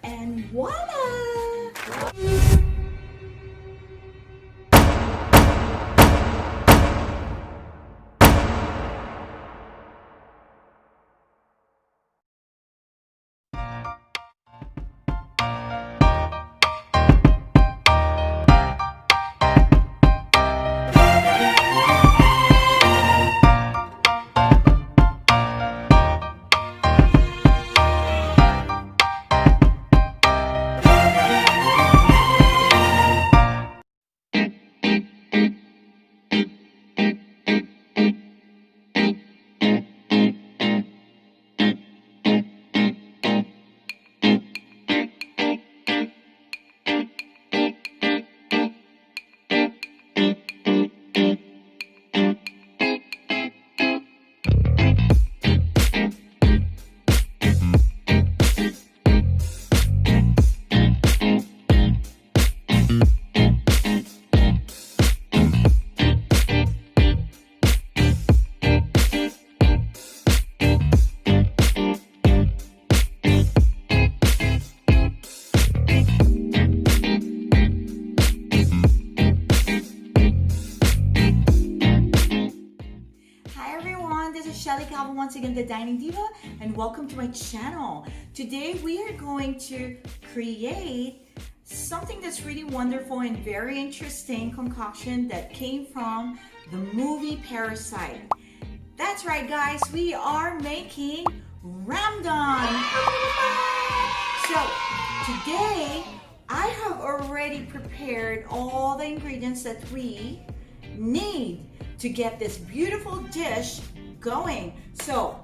and voila! Once again, the Dining Diva, and welcome to my channel. Today we are going to create something that's really wonderful and very interesting concoction that came from the movie Parasite. That's right, guys, we are making RAMDON. So today I have already prepared all the ingredients that we need to get this beautiful dish going. So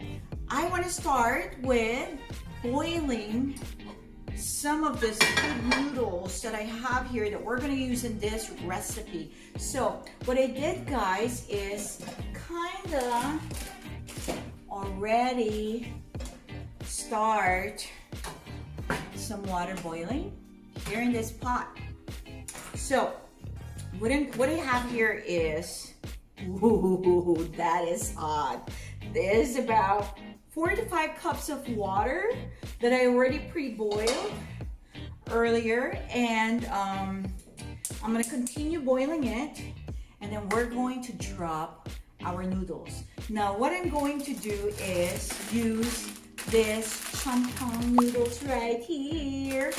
I want to start with boiling some of this good noodles that I have here that we're going to use in this recipe. So what I did, guys, is kind of already start some water boiling here in this pot. So what I have here is, ooh, that is hot. There's about 4 to 5 cups of water that I already pre-boiled earlier, and I'm gonna continue boiling it, and then we're going to drop our noodles. Now what I'm going to do is use this champong noodles right here,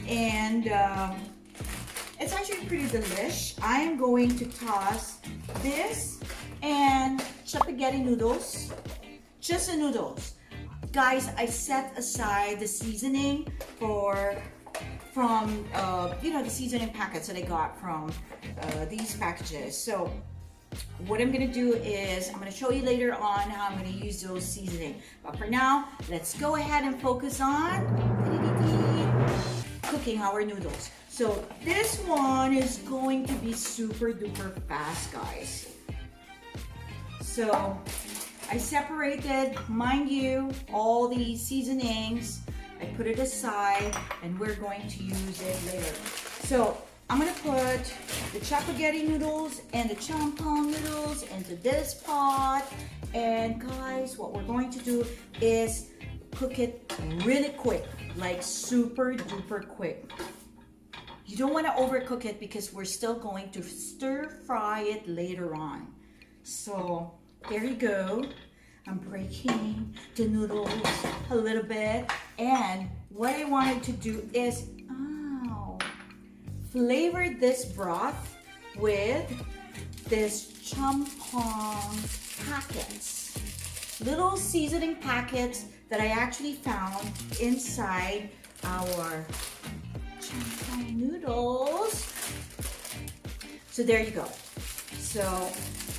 and it's actually pretty delish. I am going to toss this and spaghetti noodles, just the noodles. Guys, I set aside the seasoning from the seasoning packets that I got from these packages. So what I'm gonna do is I'm gonna show you later on how I'm gonna use those seasoning. But for now, let's go ahead and focus on cooking our noodles. So this one is going to be super duper fast, guys. So I separated, mind you, all the seasonings. I put it aside and we're going to use it later. So I'm gonna put the spaghetti noodles and the champong noodles into this pot. And guys, what we're going to do is cook it really quick, like super duper quick. You don't want to overcook it because we're still going to stir fry it later on. So there you go. I'm breaking the noodles a little bit. And what I wanted to do is, flavor this broth with this champong packets. Little seasoning packets that I actually found inside our champong noodles. So there you go. So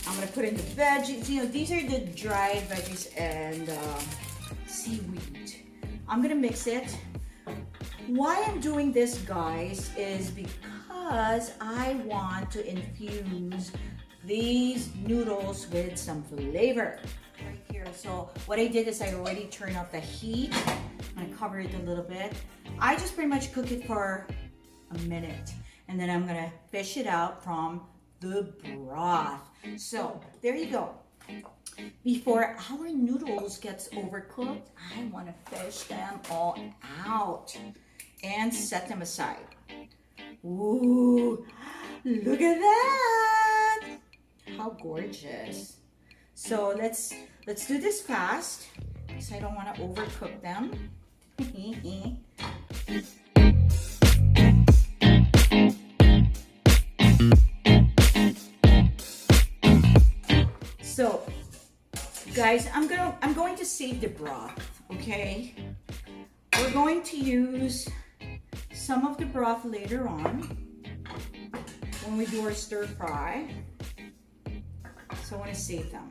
I'm gonna put in the veggies. You know, these are the dried veggies and seaweed. I'm gonna mix it. Why I'm doing this, guys, is because I want to infuse these noodles with some flavor right here. So what I did is I already turned up the heat. I'm gonna cover it a little bit. I just pretty much cook it for a minute, and then I'm gonna fish it out from the broth. So there you go. Before our noodles gets overcooked, I want to fish them all out. and set them aside. Ooh, look at that! How gorgeous. So let's do this fast because I don't want to overcook them. So guys, I'm going to save the broth, okay? We're going to use some of the broth later on when we do our stir fry. So I want to save them,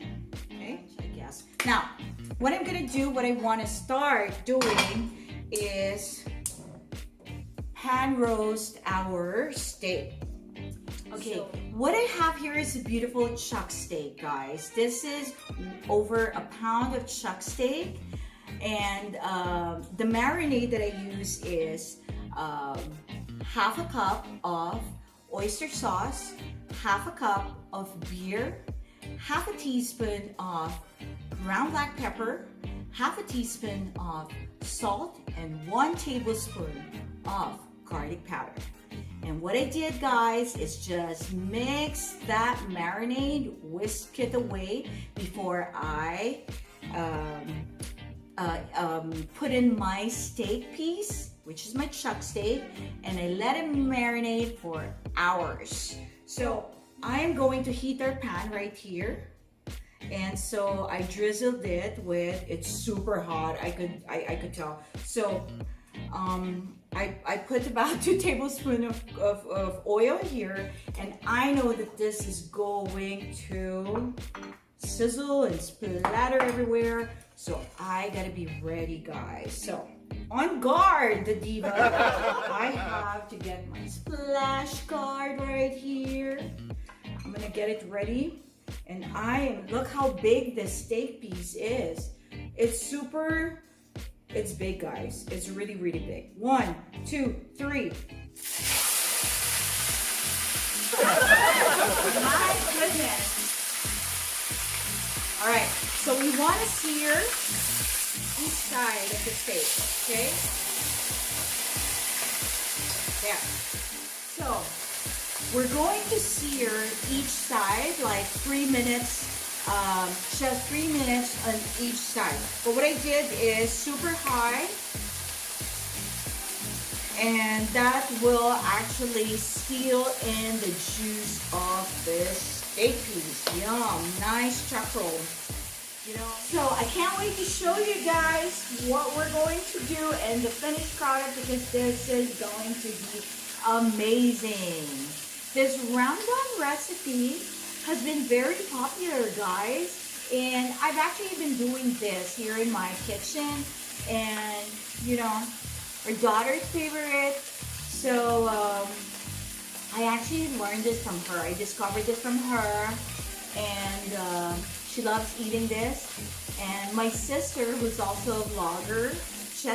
okay? I guess. Now, what I'm gonna do, what I want to start doing is pan roast our steak. Okay, so what I have here is a beautiful chuck steak, guys. This is over a pound of chuck steak, and the marinade that I use is half a cup of oyster sauce, half a cup of beer, half a teaspoon of ground black pepper, half a teaspoon of salt, and 1 tablespoon of garlic powder. And what I did, guys, is just mix that marinade, whisk it away before I put in my steak piece, which is my chuck steak, and I let it marinate for hours. So I am going to heat our pan right here. And so I drizzled it with, it's super hot, I could tell. So I put about 2 tablespoons of oil here, and I know that this is going to sizzle and splatter everywhere. So I gotta be ready, guys. So on guard, the Diva. I have to get my splash guard right here. I'm gonna get it ready. And look how big this steak piece is. It's big, guys. It's really, really big. 1, 2, 3. My goodness. All right, so we want to sear each side of the steak, okay? There. So we're going to sear each side like 3 minutes, just 3 minutes on each side. But what I did is super high, and that will actually seal in the juice of this steak piece. Yum, nice chuckle. You know, so I can't wait to show you guys what we're going to do and the finished product, because this is going to be amazing. This RAMDON recipe has been very popular, guys, and I've actually been doing this here in my kitchen, and you know, our daughter's favorite. So I actually learned this from her. I discovered this from her, and she loves eating this. And my sister, who's also a vlogger, she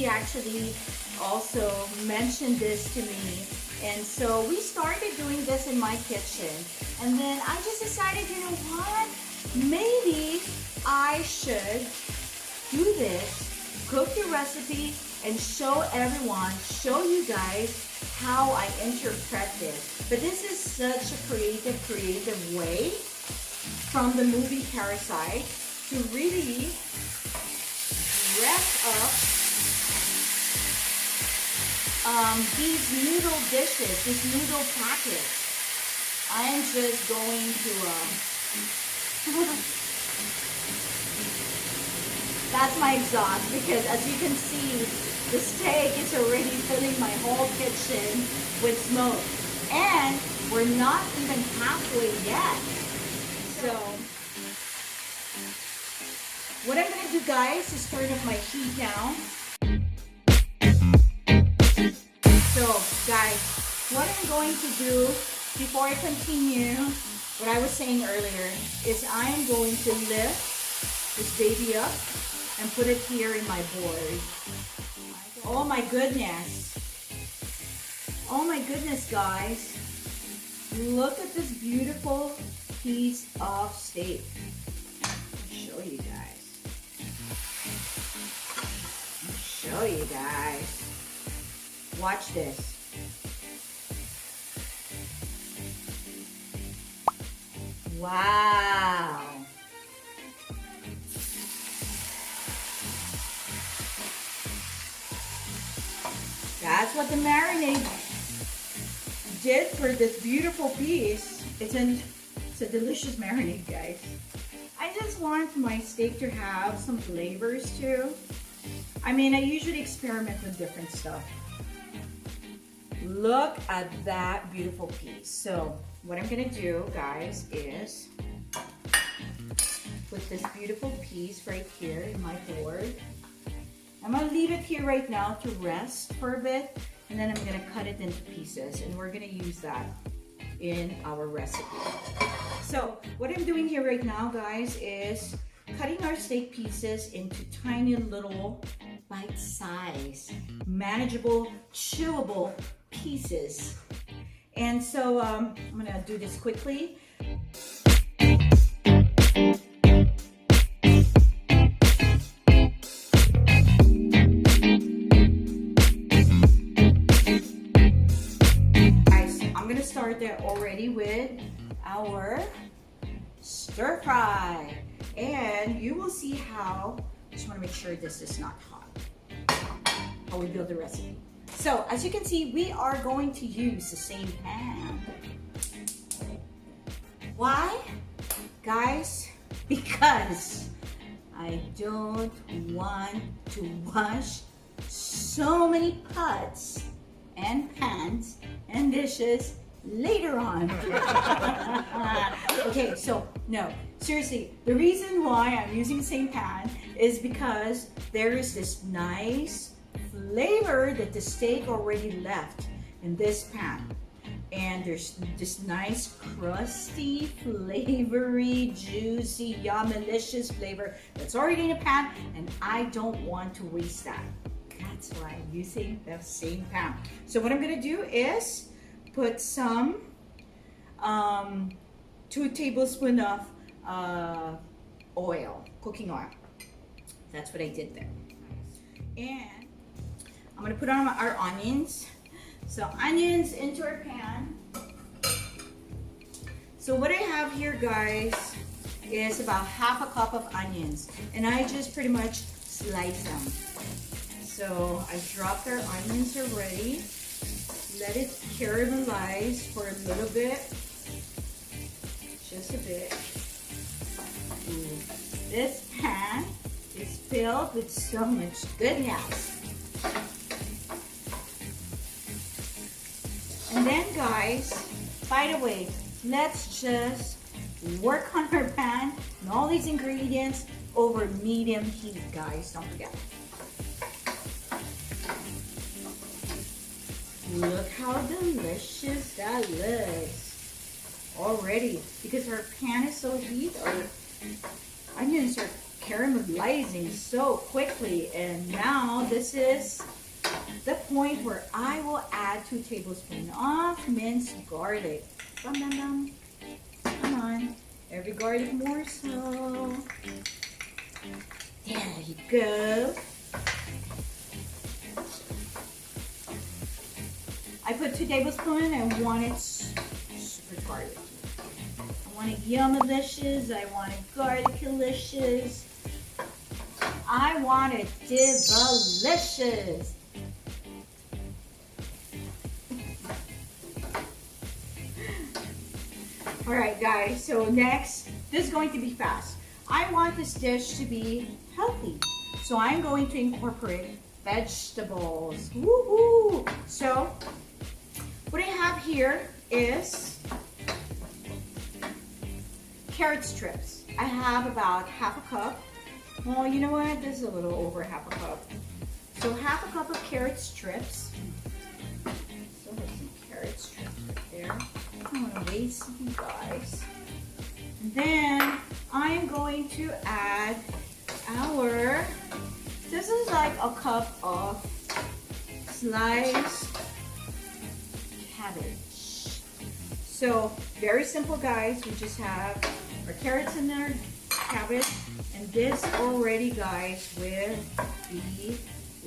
actually also mentioned this to me. And so we started doing this in my kitchen. And then I just decided, you know what? Maybe I should do this, cook the recipe, and show everyone, show you guys how I interpret this. But this is such a creative way from the movie Parasite to really dress up these noodle dishes, these noodle packets. I am just going to, that's my exhaust, because as you can see, the steak is already filling my whole kitchen with smoke. And we're not even halfway yet. So, what I'm going to do, guys, is turn up my heat down. So, guys, what I'm going to do before I continue, what I was saying earlier, is I am going to lift this baby up and put it here in my board. Oh my goodness. Oh my goodness, guys. Look at this beautiful piece of steak. I'll show you guys. Watch this. Wow. That's what the marinade did for this beautiful piece. It's a delicious marinade, guys. I just want my steak to have some flavors too. I mean, I usually experiment with different stuff. Look at that beautiful piece. So what I'm gonna do, guys, is put this beautiful piece right here in my board. I'm gonna leave it here right now to rest for a bit, and then I'm gonna cut it into pieces, and we're gonna use that in our recipe. So what I'm doing here right now, guys, is cutting our steak pieces into tiny little bite-sized, manageable, chewable pieces. And so I'm gonna do this quickly. Guys, I'm gonna start there already with our stir fry. And you will see how, just wanna make sure this is not hot, how we build the recipe. So as you can see, we are going to use the same pan. Why? Guys, because I don't want to wash so many pots and pans and dishes later on. Okay, so no, seriously, the reason why I'm using the same pan is because there is this nice flavor that the steak already left in this pan, and there's this nice crusty, flavory, juicy, yum-delicious flavor that's already in the pan, and I don't want to waste that. That's why I'm using the same pan. So what I'm gonna do is put some 2 tablespoons of oil, cooking oil. That's what I did there. And I'm gonna put on our onions. So onions into our pan. So what I have here, guys, is about half a cup of onions, and I just pretty much slice them. So I dropped our onions already. Let it caramelize for a little bit, just a bit. Ooh. This pan is filled with so much goodness. And then, guys, by the way, let's just work on our pan and all these ingredients over medium heat, guys. Don't forget. Look how delicious that looks already. Because our pan is so heat, our onions are caramelizing so quickly. And now this is the point where I will add 2 tablespoons of minced garlic. Bum, bum, bum. Come on, every garlic morsel. There you go. I put 2 tablespoons. I want it super garlicky. I want it yum-delicious. I want it garlic-delicious. I want it diva-licious. Alright guys, so next, this is going to be fast. I want this dish to be healthy. So I'm going to incorporate vegetables. Woohoo! So, what I have here is carrot strips. I have about half a cup. Well, you know what? This is a little over half a cup. So half a cup of carrot strips. So there's some carrot strips right there. I don't want to waste you guys. And then I'm going to add our, this is like a cup of sliced cabbage. So very simple, guys. We just have our carrots and our cabbage, and this already, guys, will be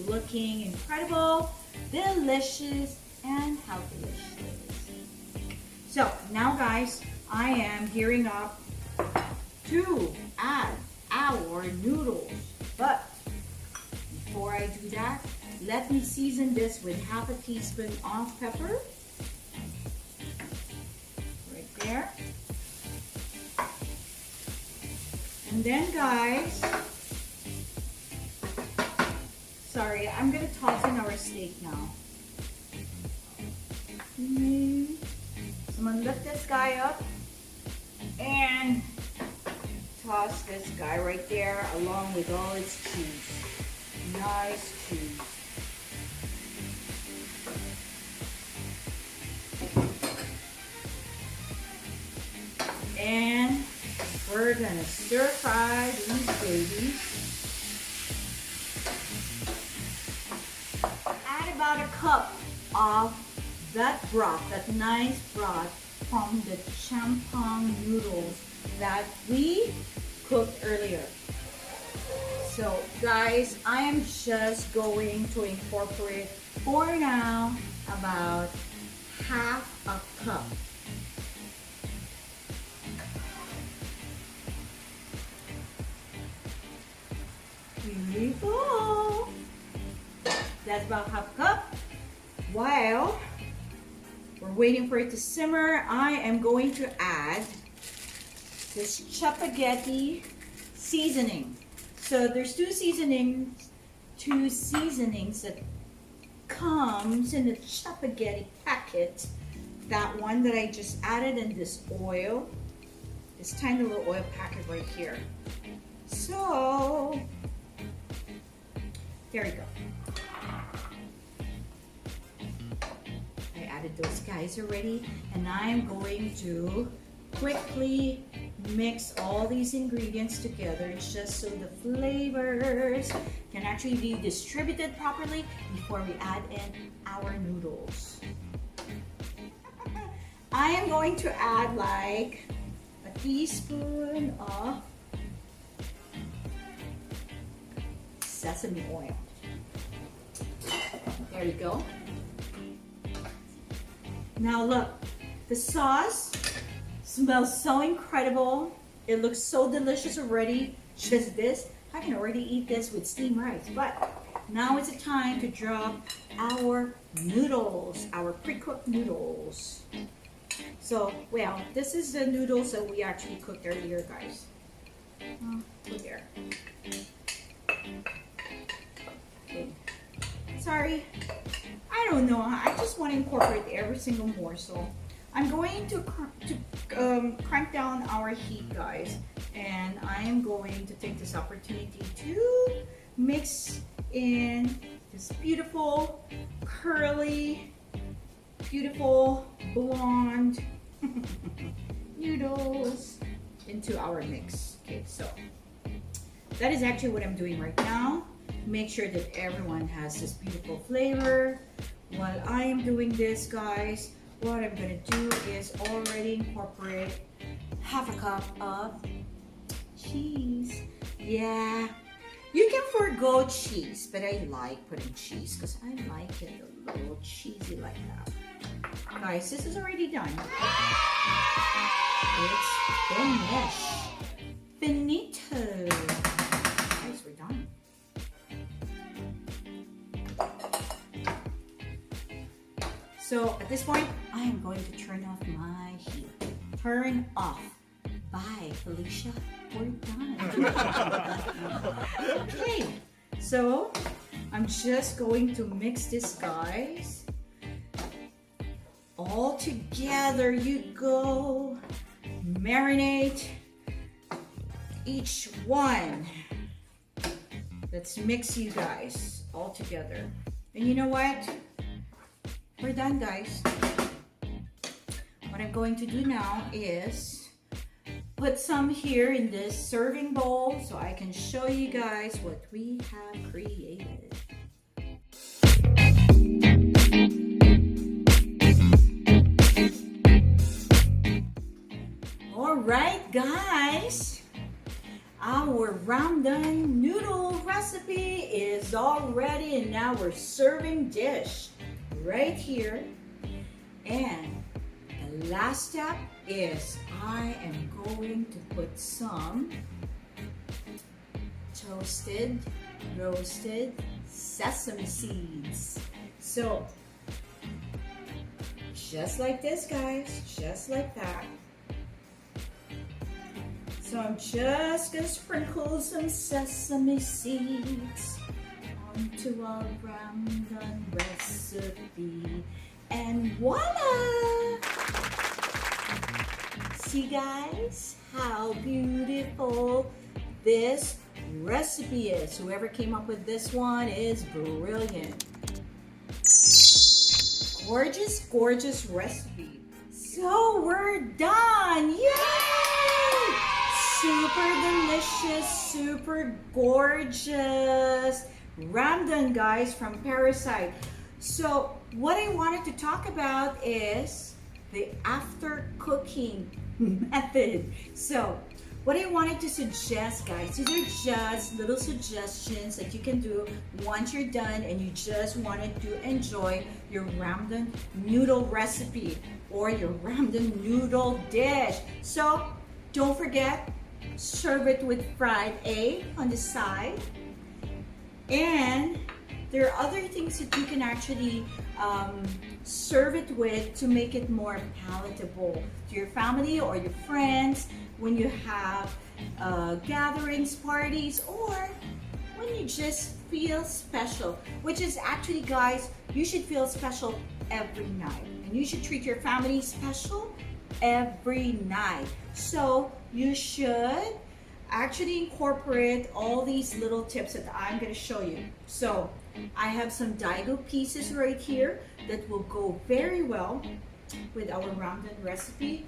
looking incredible. delicious and how delicious it is. So now guys, I am gearing up to add our noodles. But before I do that, let me season this with half a teaspoon of pepper. Right there. And then guys, sorry, I'm gonna toss in our steak now. So I'm gonna lift this guy up and toss this guy right there along with all its cheese. Nice cheese. And we're gonna stir fry these babies. Add about a cup of that broth, that nice broth from the champong noodles that we cooked earlier. So guys, I am just going to incorporate for now about half a cup. Beautiful. That's about half a cup. While we're waiting for it to simmer, I am going to add this spaghetti seasoning. So there's two seasonings that comes in the spaghetti packet. That one that I just added in this oil, this tiny little oil packet right here. So there we go. I added those guys already, and I'm going to quickly mix all these ingredients together just so the flavors can actually be distributed properly before we add in our noodles. I am going to add like a teaspoon of sesame oil. There you go. Now look, the sauce smells so incredible. It looks so delicious already. Just this, I can already eat this with steamed rice. But now it's a time to drop our noodles, our pre-cooked noodles. So, well, this is the noodles that we actually cooked earlier, guys. Put there. Okay. Sorry, I don't know. I just want to incorporate every single morsel. I'm going to crank down our heat, guys, and I am going to take this opportunity to mix in this beautiful, curly, beautiful, blonde noodles into our mix. Okay, so that is actually what I'm doing right now. Make sure that everyone has this beautiful flavor. While I am doing this, guys, what I'm gonna do is already incorporate half a cup of cheese. Yeah, you can forgo cheese, but I like putting cheese because I like it a little cheesy like that. Guys, this is already done. It's finished. Finito. Guys, we're done. So at this point, I am going to turn off my heat. Turn off. Bye, Felicia. We're done. Okay, so I'm just going to mix this, guys. All together you go. Marinate each one. Let's mix you guys all together. And you know what? We're done, guys. What I'm going to do now is put some here in this serving bowl so I can show you guys what we have created. All right, guys. Our RAMDON noodle recipe is all ready in our serving dish. right here. And the last step is I am going to put some toasted, roasted sesame seeds. So, just like this, guys, just like that. So I'm just gonna sprinkle some sesame seeds onto our RAMDON recipe, and voila! See, guys, how beautiful this recipe is. Whoever came up with this one is brilliant. Gorgeous, gorgeous recipe. So we're done. Yay! Super delicious, super gorgeous RAMDON, guys, from Parasite. So what I wanted to talk about is the after cooking method. So what I wanted to suggest, guys, these are just little suggestions that you can do once you're done and you just wanted to enjoy your RAMDON noodle recipe or your RAMDON noodle dish. So don't forget, serve it with fried egg on the side. And there are other things that you can actually serve it with to make it more palatable to your family or your friends when you have gatherings, parties, or when you just feel special. Which is actually, guys, you should feel special every night. And you should treat your family special every night. So you should actually incorporate all these little tips that I'm going to show you. So I have some Daigou pieces right here that will go very well with our RAMDON recipe.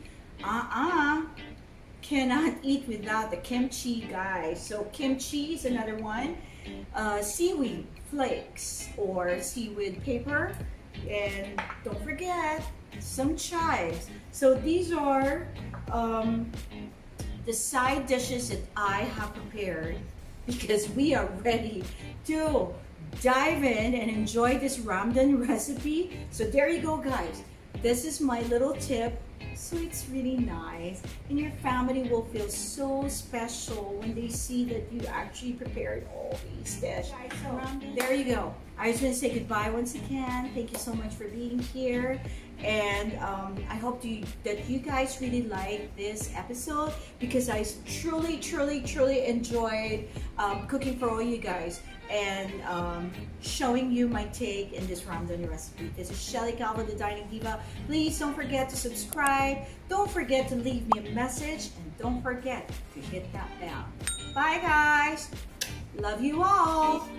Cannot eat without the kimchi, guys. So kimchi is another one. Seaweed flakes or seaweed paper. And don't forget some chives. So these are the side dishes that I have prepared because we are ready to dive in and enjoy this RAMDON recipe. So there you go, guys. This is my little tip. So it's really nice, and your family will feel so special when they see that you actually prepared all these dishes. So there you go. I just want to say goodbye once again. Thank you so much for being here, and I hope that you guys really like this episode because I truly, truly, truly enjoyed cooking for all you guys and showing you my take in this RAMDON recipe. This is Shelly Calvo, the Dining Diva. Please don't forget to subscribe. Don't forget to leave me a message, and don't forget to hit that bell. Bye, guys. Love you all.